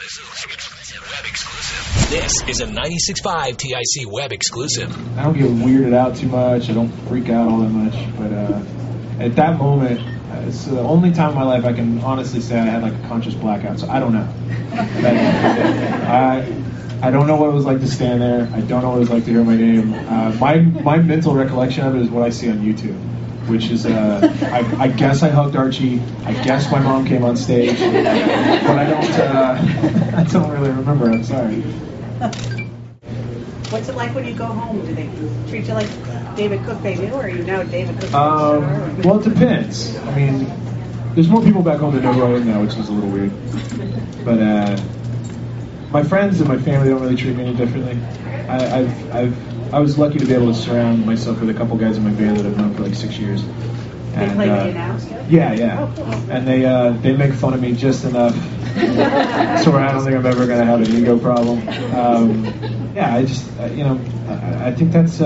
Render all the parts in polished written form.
Web exclusive. This is a 96.5 TIC web exclusive. I don't get weirded out too much. I don't freak out all that much. But at that moment, it's the only time in my life I can honestly say I had like a conscious blackout. So I don't know. I don't know what it was like to stand there. I don't know what it was like to hear my name. My mental recollection of it is what I see on YouTube, which is I guess I hugged Archie. I guess my mom came on stage, but I don't really remember. I'm sorry. What's it like when you go home? Do they treat you like David Cook they knew, or are you now David Cook? Well, it depends. I mean, there's more people back home that know who I am now, which is a little weird. But my friends and my family don't really treat me any differently. I was lucky to be able to surround myself with a couple guys in my band that I've known for like 6 years. They play with you now? Yeah. Oh, cool. And they make fun of me just enough so I don't think I'm ever going to have an ego problem. I just, I think that's,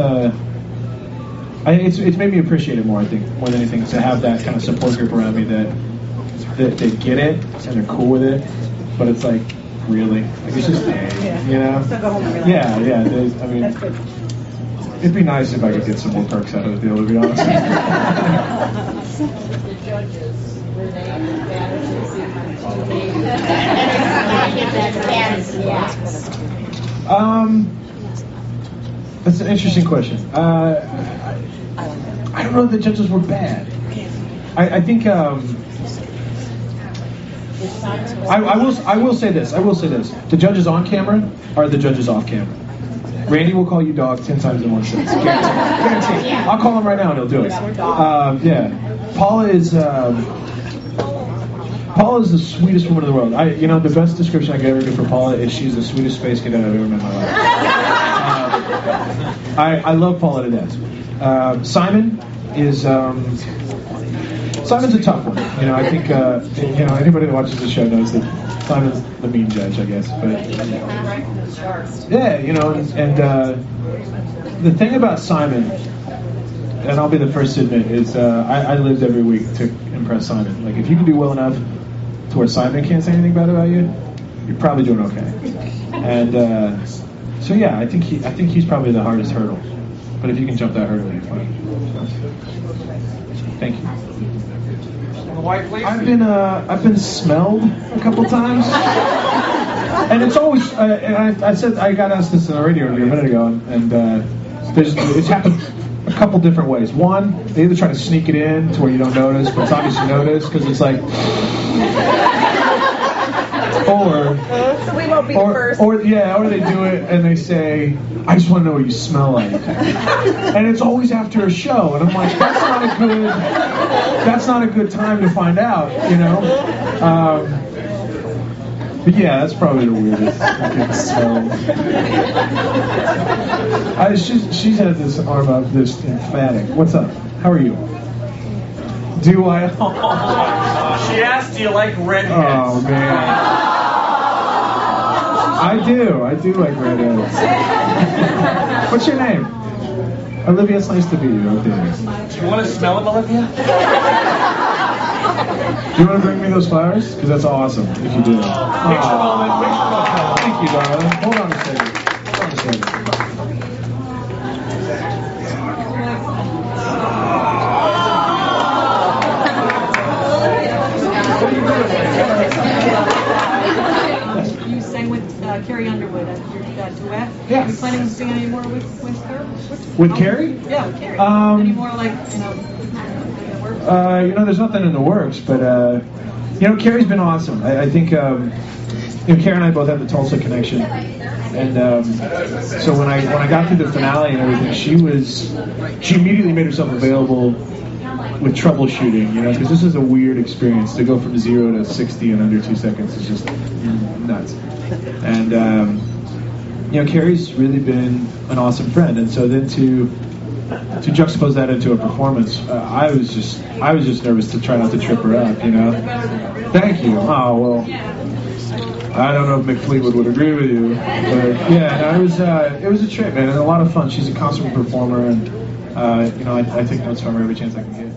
it's made me appreciate it more, I think, more than anything, to have that kind of support group around me that they get it and they're cool with it, but it's like, really? Like, it's just, you know? So go home and relax. Yeah. I mean, that's good. It'd be nice if I could get some more perks out of the deal, to be honest. The judges, were they That's an interesting question. I don't know if the judges were bad. I think I will say this. The judges on camera are the judges off camera. Randy will call you dog 10 times in 1 sentence. Guaranteed. I'll call him right now and he'll do it. Paula is the sweetest woman in the world. The best description I could ever give for Paula is she's the sweetest space cadet I've ever met in my life. I love Paula to death. Simon is Simon's a tough one. I think anybody that watches the show knows that Simon's the mean judge, I guess. But the thing about Simon, and I'll be the first to admit, is I lived every week to impress Simon. Like, if you can do well enough to where Simon can't say anything bad about you, you're probably doing okay. And I think he's probably the hardest hurdle. But if you can jump that hurdle, you're fine. Thank you. I've been smelled a couple times, and it's always. I got asked this in a radio interview a minute ago, and it's happened a couple different ways. One, they either try to sneak it in to where you don't notice, but it's obvious you notice because it's like. So we won't be the first. Or they do it and they say, "I just want to know what you smell like," and it's always after a show, and I'm like, that's not a good time to find out, But yeah, that's probably the weirdest. She's had this arm up, this emphatic. What's up? How are you? Do I? She asked, "Do you like redheads?" Oh man. I do like redheads. What's your name? Olivia, it's nice to meet you. Okay. Do you want to smell it, Olivia? Do you want to bring me those flowers? Because that's awesome if you do. Picture moment. Thank you, darling. Hold on a second. You sang with Carrie Underwood at your duet. Yes. Are you planning to sing any more with her? With Carrie? Yeah, with Carrie. Any more there's nothing in the works, but Carrie's been awesome. I think Carrie and I both have the Tulsa connection, and so when I got through the finale and everything, she immediately made herself available with troubleshooting, because this is a weird experience to go from 0 to 60 in under 2 seconds. It's just nuts. And Carrie's really been an awesome friend, and so then to juxtapose that into a performance, I was just nervous to try not to trip her up, Thank you. Oh well, I don't know if Mick Fleetwood would agree with you, but yeah, it was a trip, man, and a lot of fun. She's a consummate performer, and I take notes from her every chance I can get.